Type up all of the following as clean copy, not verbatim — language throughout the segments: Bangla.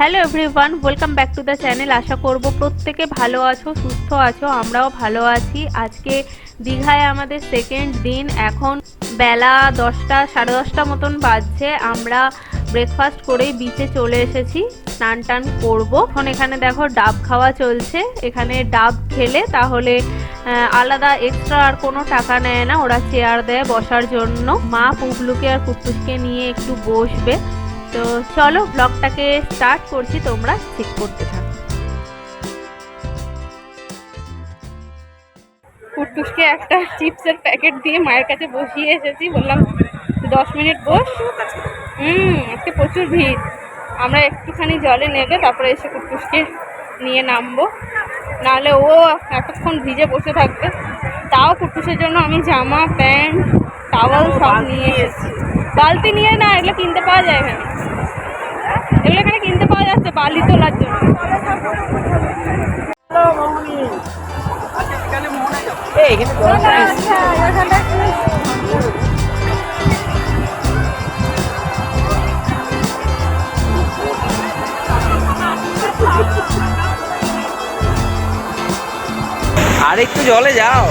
Hello everyone, welcome back to the channel. আশা করব প্রত্যেকে ভালো আছো, সুস্থ আছো। আমরাও ভালো আছি। আজকে দীঘায় আমাদের সেকেন্ড দিন। এখন বেলা 10টা, 10:30 মতন বাজছে। আমরা ব্রেকফাস্ট করেই বিচে চলে এসেছি, স্নান টান করবো। এখন এখানে দেখো ডাব খাওয়া চলছে। এখানে ডাব খেলে তাহলে আলাদা এক্সট্রা আর কোনো টাকা নেয় না, ওরা চেয়ার দেয় বসার জন্য। মা পুবলুকে আর কুট্টুসকে নিয়ে একটু বসবে। তো চলো ব্লগটাকে স্টার্ট করছি, তোমরা চেক করতে থাকো। কুট্টুসকে একটা চিপসের প্যাকেট দিয়ে মায়ের কাছে বসিয়ে এসেছি, বললাম 10 মিনিট বস। আজকে প্রচুর ভিড়। আমরা একটুখানি জলে নেবে তারপরে এসে কুট্টুসকে নিয়ে নামবো, নাহলে ও এতক্ষণ ভিজে বসে থাকবে। তাও কুট্টুসের জন্য আমি জামা, প্যান্ট, টাওয়াল সব নিয়ে এসেছি। বালতি নিয়ে না, এগুলো কিনতে পাওয়া যায় এখানে। এগুলো এখানে কিনতে পাওয়া যাচ্ছে বালি তোলার জন্য। আর একটু জলে যাও।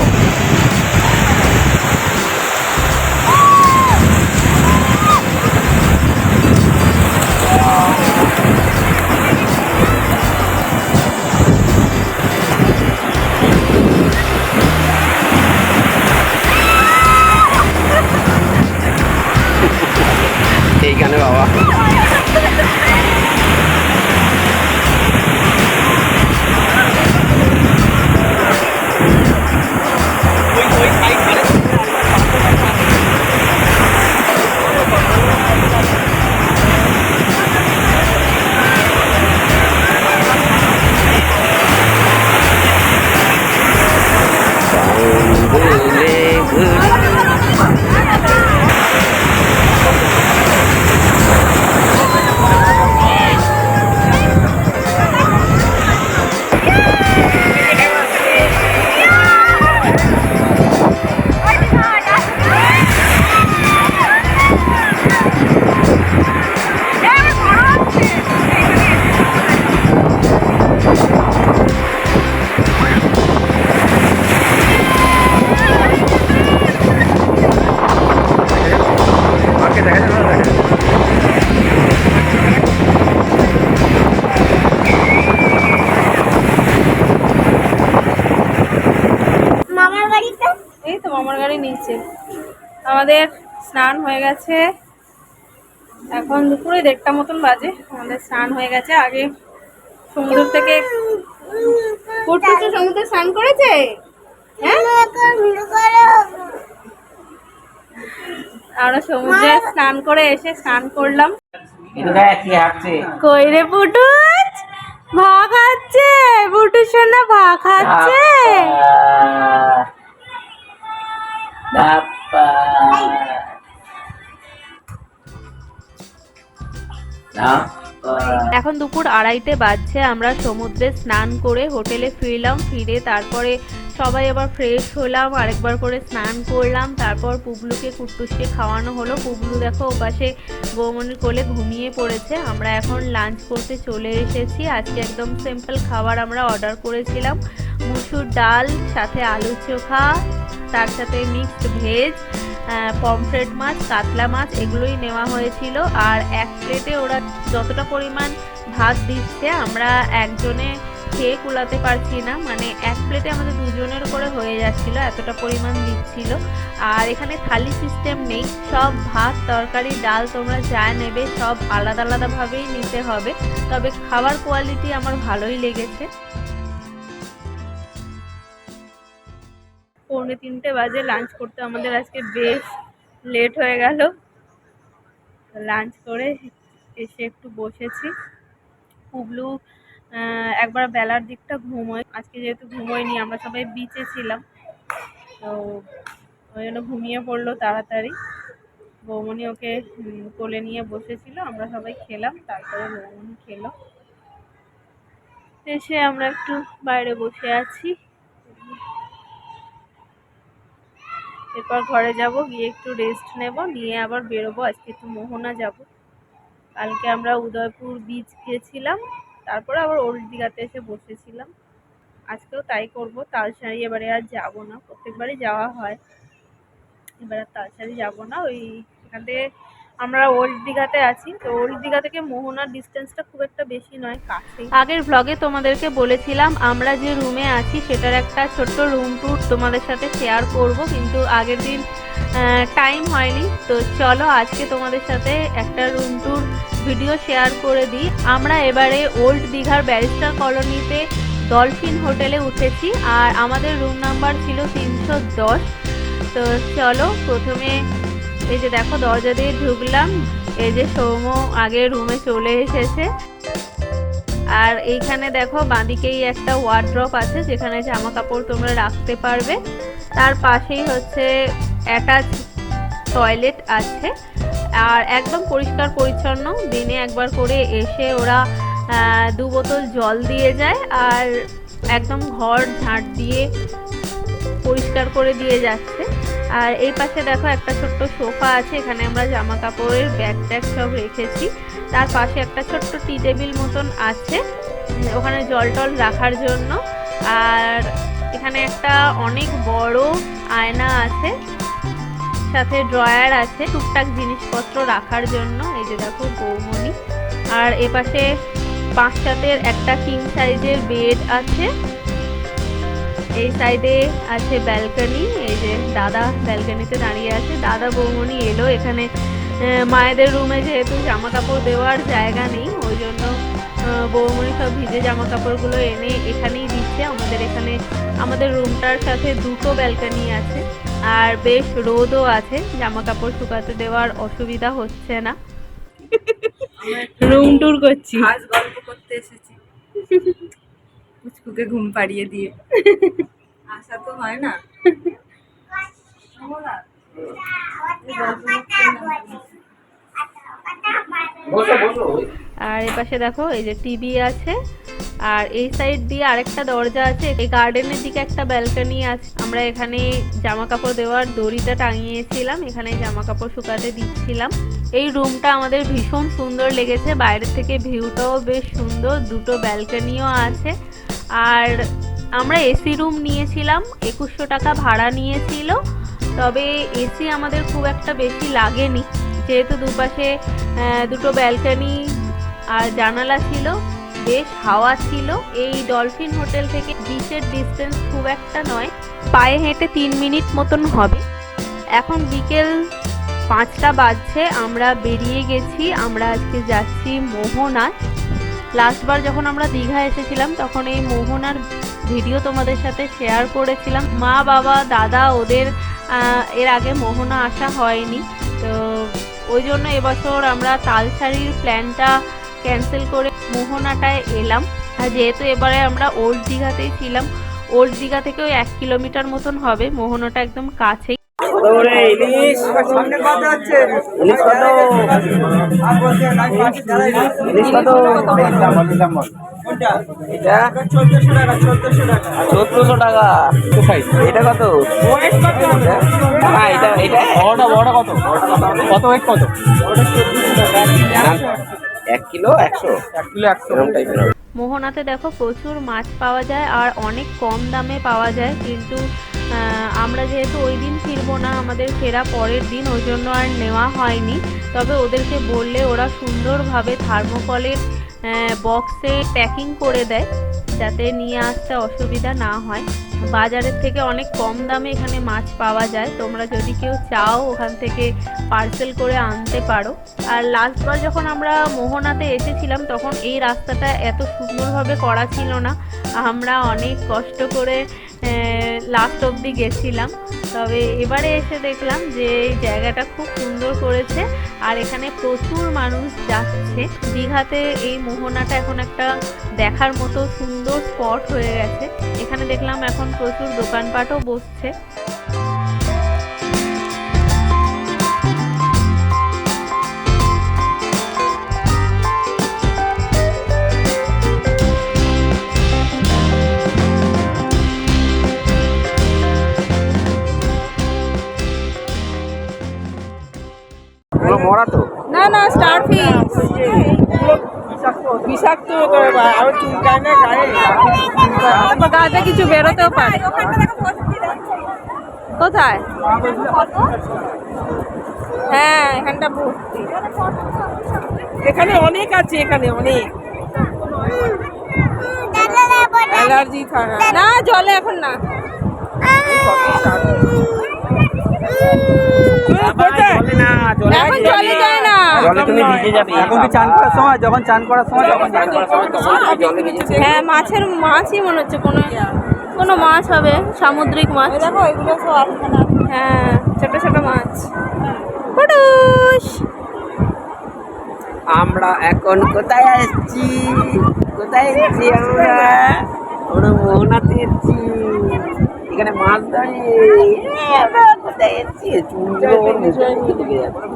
এইখানে বাবা মামার গাড়ি নিচে। আমাদের স্নান হয়ে গেছে, এখন দুপুরে 1:30 মতন বাজে। আমাদের স্নান হয়ে গেছে। আগে সমুদ্র থেকে কুট্টুস সমুদ্রে স্নান করেছে। আমরা সমুদ্রে স্নান করে এসে স্নান করলাম। কই রে পুটুস, ভা খাচ্ছে। পুটুস সোনা ভা খাচ্ছে। এখন দুপুর 2:30 বাজছে। আমরা সমুদ্রে স্নান করে হোটেলে ফিরলাম। ফিরে তারপরে সবাই আবার ফ্রেশ হলাম, আরেকবার করে স্নান করলাম। তারপর পুবলুকে কুট্টুসকে খাওয়ানো হলো। পুবলু দেখো ওপাশে বৌমনির কোলে ঘুমিয়ে পড়েছে। আমরা এখন লাঞ্চ করতে চলে এসেছি। আজকে একদম সিম্পল খাবার আমরা অর্ডার করেছিলাম, মুসুর ডাল, সাথে আলু চোখা, তার সাথে মিক্সড ভেজ, পমফ্রেট মাছ, কাতলা মাছ, এগুলোই নেওয়া হয়েছিল। আর এক প্লেটে ওরা যতটা পরিমাণ ভাত দিচ্ছে আমরা একজনে খেয়ে কুলাতে পারছি না, মানে এক প্লেটে আমাদের দুজনের করে হয়ে যাচ্ছিল, এতটা পরিমাণ দিচ্ছিল। আর এখানে থালি সিস্টেম নেই, সব ভাত, তরকারি, ডাল তোমরা যা নেবে সব আলাদা আলাদাভাবেই নিতে হবে। তবে খাবার কোয়ালিটি আমার ভালোই লেগেছে। 2:45 বাজে। লাঞ্চ করতে আমাদের আজকে বেশ লেট হয়ে গেল। লাঞ্চ করে এসে একটু বসেছি। পুবলু একবার বেলার দিকটা ঘুমোয়, আজকে যেহেতু ঘুমোয়নি, আমরা সবাই বিচে ছিলাম, তো ওই জন্য ঘুমিয়ে পড়লো তাড়াতাড়ি। বৌমনি ওকে কোলে নিয়ে বসেছিল, আমরা সবাই খেলাম, তারপরে বৌমনি খেলো। এসে আমরা একটু বাইরে বসে আছি। এরপর ঘরে যাব, গিয়ে একটু রেস্ট নেব, নিয়ে আবার বেরোবো। আজকে একটু মোহনা যাব। কালকে আমরা উদয়পুর বিচ গেছিলাম, তারপরে আবার ওল্ড দীঘাতে এসে বসেছিলাম। আজকেও তাই করব। তালসারি এবারে আর যাব না, প্রত্যেকবারই যাওয়া হয়, এবার আর তালসারি যাব না। ওই এখান থেকে আমরা ওল্ড দীঘাতে আছি, তো ওল্ড দীঘা থেকে মোহনার ডিস্টেন্সটা খুব একটা বেশি নয়, কাছেই। আগের ব্লগে তোমাদেরকে বলেছিলাম আমরা যে রুমে আছি সেটার একটা ছোট্ট রুম ট্যুর তোমাদের সাথে শেয়ার করব, কিন্তু আগের দিন টাইম হয়নি। তো চলো আজকে তোমাদের সাথে একটা রুম ট্যুর ভিডিও শেয়ার করে দিই। আমরা এবারে ওল্ড দীঘার ব্যারিস্টার কলোনিতে ডলফিন হোটেলে উঠেছি, আর আমাদের রুম নাম্বার ছিল 310। তো চলো প্রথমে এই যে দেখো দরজা দিয়ে ঢুকলাম, এই যে সৌম্য আগে রুমে চলে এসেছে। আর এইখানে দেখো বাঁদিকেই একটা ওয়ার্ড্রপ আছে যেখানে জামা কাপড় তোমরা রাখতে পারবে। তার পাশেই হচ্ছে অ্যাটাচ টয়লেট আছে, আর একদম পরিষ্কার পরিচ্ছন্ন। দিনে একবার করে এসে ওরা 2 বোতল জল দিয়ে যায়, আর একদম ঘর ঝাঁট দিয়ে পরিষ্কার করে দিয়ে যাচ্ছে। আর এই পাশে দেখো একটা ছোট্ট সোফা আছে, এখানে আমরা জামা কাপড়ের ব্যাগ ট্যাগ সব রেখেছি। তার পাশে একটা ছোট্ট টি টেবিল মতন আছে, ওখানে জল টল রাখার জন্য। আর এখানে একটা অনেক বড় আয়না আছে, সাথে ড্রয়ার আছে টুকটাক জিনিসপত্র রাখার জন্য। এই যে দেখো বৌমনি। আর এপাশে 5টাতের একটা কিং সাইজের বেড আছে। এই সাইডে আছে ব্যালকনি, এই যে দাদা ব্যালকনিতে দাঁড়িয়ে আছে। দাদা বৌমনি এলো এখানে। মায়েদের রুমে যেহেতু জামা কাপড় দেওয়ার জায়গা নেই, ওই জন্য বৌমনি সব ভিজে জামা কাপড়গুলো এনে এখানেই দিচ্ছে। আমাদের এখানে আমাদের রুমটার সাথে 2টো ব্যালকনি আছে, আর বেশ রোদও আছে, জামা কাপড় শুকাতে দেওয়ার অসুবিধা হচ্ছে না। রুম ট্যুর করছি, আজ গল্প করতে এসেছি পুচকুকে ঘুম পাড়িয়ে দিয়ে। আশা তো হয় না। আর এপাশে দেখো এই যে টিভি আছে, আর এই সাইড দিয়ে আরেকটা দরজা আছে। এই গার্ডেনের দিকে একটা ব্যালকনি আছে, আমরা এখানে জামা কাপড় দেওয়ার দড়িটা টাঙিয়েছিলাম, এখানে জামা কাপড় শুকাতে দিচ্ছিলাম। এই রুমটা আমাদের ভীষণ সুন্দর লেগেছে, বাইরের থেকে ভিউটাও বেশ সুন্দর, 2টো ব্যালকনিও আছে। আর আমরা এসি রুম নিয়েছিলাম, 2100 টাকা ভাড়া নিয়েছিল। তবে এসি আমাদের খুব একটা বেশি লাগেনি, যেহেতু দুপাশে 2টো ব্যালকনি আর জানালা ছিল, বেশ হাওয়া ছিল। এই ডলফিন হোটেল থেকে বিচের ডিস্টেন্স খুব একটা নয়, পায়ে হেঁটে 3 মিনিট মতন হবে। এখন বিকেল 5টা বাজছে, আমরা বেরিয়ে গেছি। আমরা আজকে যাচ্ছি মোহনায়। লাস্টবার যখন আমরা দীঘা এসেছিলাম তখন এই মোহনার ভিডিও তোমাদের সাথে শেয়ার করেছিলাম। মা বাবা দাদা ওদের এর আগে মোহনা আসা হয়নি, তো ওই জন্য এবছর আমরা তালসারির প্ল্যানটা ক্যান্সেল করে মোহনাটায় এলাম। আর যেহেতু এবারে আমরা ওল্ড দীঘাতেই ছিলাম, ওল্ড দীঘা থেকে ওই 1 কিলোমিটার মতন হবে, মোহনাটা একদম কাছেই। এটা 1400 টাকা। এটা কত? হ্যাঁ এটা এটা বড়টা কত? কত ওয়েট কত? 1 কিলো 100। 1 কিলো 100 টাইপের। মোহনাতে দেখো প্রচুর মাছ পাওয়া যায়, আর অনেক কম দামে পাওয়া যায়। কিন্তু আমরা যেহেতু ওই দিন ফিরবো না, আমাদের ফেরা পরের দিন, ওই জন্য আর নেওয়া হয়নি। তবে ওদেরকে বললে ওরা সুন্দরভাবে থার্মোকলের বক্সে প্যাকিং করে দেয়, যাতে নিয়ে আসতে অসুবিধা না হয়। বাজারের থেকে অনেক কম দামে এখানে মাছ পাওয়া যায়, তোমরা যদি কেউ চাও ওখান থেকে পার্সেল করে আনতে পারো। আর লাস্টবার যখন আমরা মোহনাতে এসেছিলাম তখন এই রাস্তাটা এত সুন্দরভাবে করা ছিল না, আমরা অনেক কষ্ট করে লাস্ট অবধি গেছিলাম। তবে এবারে এসে দেখলাম যে এই জায়গাটা খুব সুন্দর করেছে, আর এখানে প্রচুর মানুষ যাচ্ছে। দীঘাতে এই মোহনাটা এখন একটা দেখার মতো সুন্দর স্পট হয়ে গেছে। এখানে দেখলাম এখন প্রচুর দোকানপাটও বসছে। মরা তো না না স্টারফিশ বিষাক্ত আরো চুলকায় না গায়ে। তারপর গাছে কিছু বেরোতেও পারে। কোথায়? হ্যাঁ এখানটা ভর্তি। এখানে অনেক আছে, এখানে অনেক অ্যালার্জি থাকা। না জলে এখন না। জলে না, জলে এখন জলে যায় না। জলে তুমি ভিজে যাবে। এখন কি চান করার সময়, যখন চান করার সময়, যখন চান করার সময় তখন তুমি জলে ভিজে। হ্যাঁ মাছই মনে হচ্ছে, কোনো মাছ হবে, সামুদ্রিক মাছ। দেখো এগুলো সব আছে না। হ্যাঁ ছোট ছোট মাছ। পুটুস। আমরা এখন কোথায় আসছি? কোথায় এসেছি আমরা? আমরা মোহনাতে এসেছি। এখানে মাছ দাঁড়িয়ে আমরা কোথায় এসেছি? চুলগুলো ওর মুখে মুখে ঢুকে যাচ্ছে।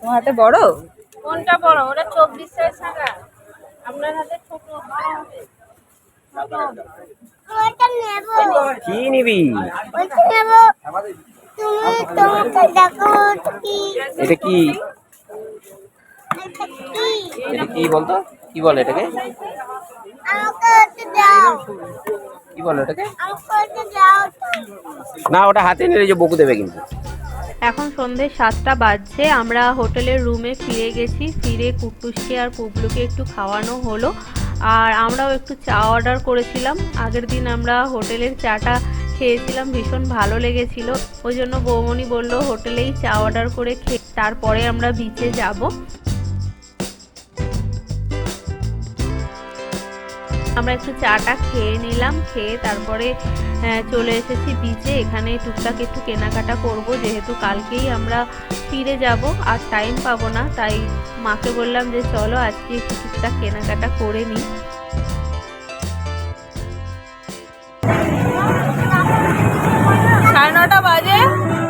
তোমার হাতে বড়? কোনটা বড়? ওটা 24 সাইজ থাকা। আপনার হাতে ছোট হবে। কি নিবি? এটা কি? এটা কি বলতো? কি বলে এটাকে? কি বলে এটাকে? না ওটা হাতে নিলে যে বকু দেবে কিন্তু। এখন সন্ধে 7টা বাজছে, আমরা হোটেলের রুমে ফিরে গেছি। ফিরে কুট্টুসকে আর পুবলুকে একটু খাওয়ানো হলো, আর আমরাও একটু চা অর্ডার করেছিলাম। আগের দিন আমরা হোটেলের চাটা খেয়েছিলাম, ভীষণ ভালো লেগেছিল। ওই জন্য বৌমনি বলল হোটেলেই চা অর্ডার করে খেয়ে তারপরে আমরা বিচে যাব। আমরা একটু চাটা খেয়ে নিলাম, খেয়ে তারপরে চলে এসেছি বিচে। এখানে টুকটাক একটু কেনাকাটা করব, যেহেতু কালকেই আমরা ফিরে যাব আর টাইম পাবো না। তাই মাকে বললাম যে চলো আজকে একটু টুকটাক কেনাকাটা করে নিই। সাড়ে 9টা বাজে,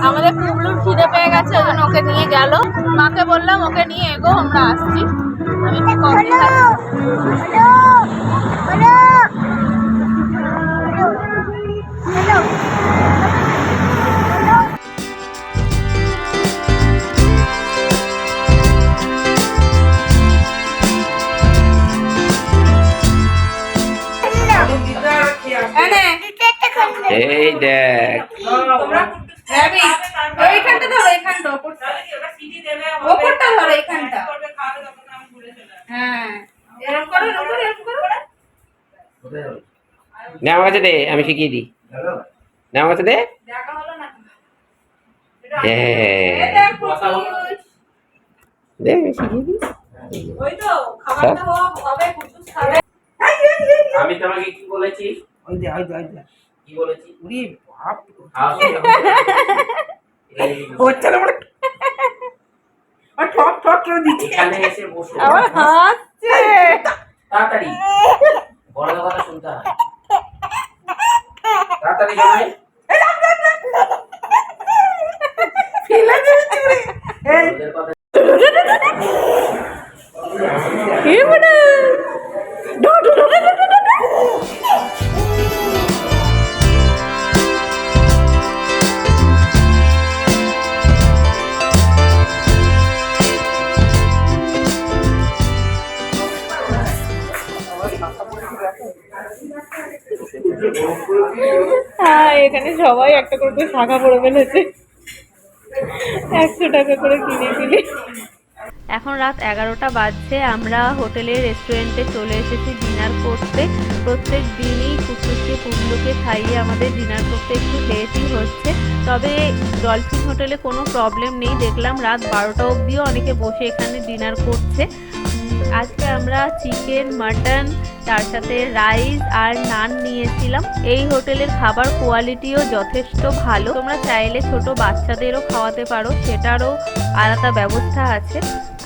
আমাদের পুবলুর খিদে পেয়ে গেছে, ওই জন্য ওকে নিয়ে গেল। মাকে বললাম ওকে নিয়ে এগো, আমরা আসছি। আমি একটু কফি এই দেখ এইখানটা ধরো, এইখানটা ওপরটা ধরো, এইখানটা। হ্যাঁ এরকম করো, এরকম করো। নে আমার কাছে দে, আমি শিখিয়ে দিই। নে আমার কাছে দে। হ্যাঁ দে, আমি শিখিয়ে দিই। আমি তোমাকে কি বলেছি? ওই দে কি বলেছি? উড়ি বাপ হচ্ছে না মানে ঠক ঠক করে দিচ্ছি। এখানে এসে বসো, আবার হাসছে। তাড়াতাড়ি বড় কথা শুনতে হয়, তাড়াতাড়ি জামাই। ফেলে দিচ্ছি রে। এই ওদের কথা কি বলে? হ্যাঁ এখানে সবাই একটা করে শাখা পড়ে ফেলেছে, 100 টাকা করে কিনে। এখন রাত 11টা বাজছে, আমরা হোটেলের রেস্টুরেন্টে চলে এসেছি ডিনার করতে। প্রত্যেক দিনই কুকুরকে পুবলুকে খাইয়ে আমাদের ডিনার করতে একটু লেটই হচ্ছে, তবে ডলফিন হোটেলে কোনো প্রবলেম নেই। দেখলাম রাত 12টা অবধিও অনেকে বসে এখানে ডিনার করছে। আজকে আমরা চিকেন, মাটন, তার সাথে রাইস আর নান নিয়েছিলাম। এই হোটেলের খাবার কোয়ালিটিও যথেষ্ট ভালো, তোমরা চাইলে ছোট বাচ্চাদেরও খাওয়াতে পারো, সেটারও আলাদা ব্যবস্থা আছে।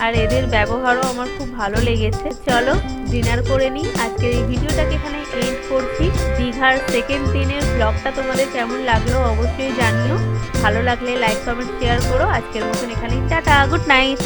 আর এদের ব্যবহারও আমার খুব ভালো লেগেছে। চলো ডিনার করে নিই। আজকের এই ভিডিওটাকে এখানে এন্ড করছি। দীঘার সেকেন্ড দিনের ব্লগটা তোমাদের কেমন লাগলো অবশ্যই জানিও। ভালো লাগলে লাইক, কমেন্ট, শেয়ার করো। আজকের মতন এখানেই টাটা, গুড নাইট।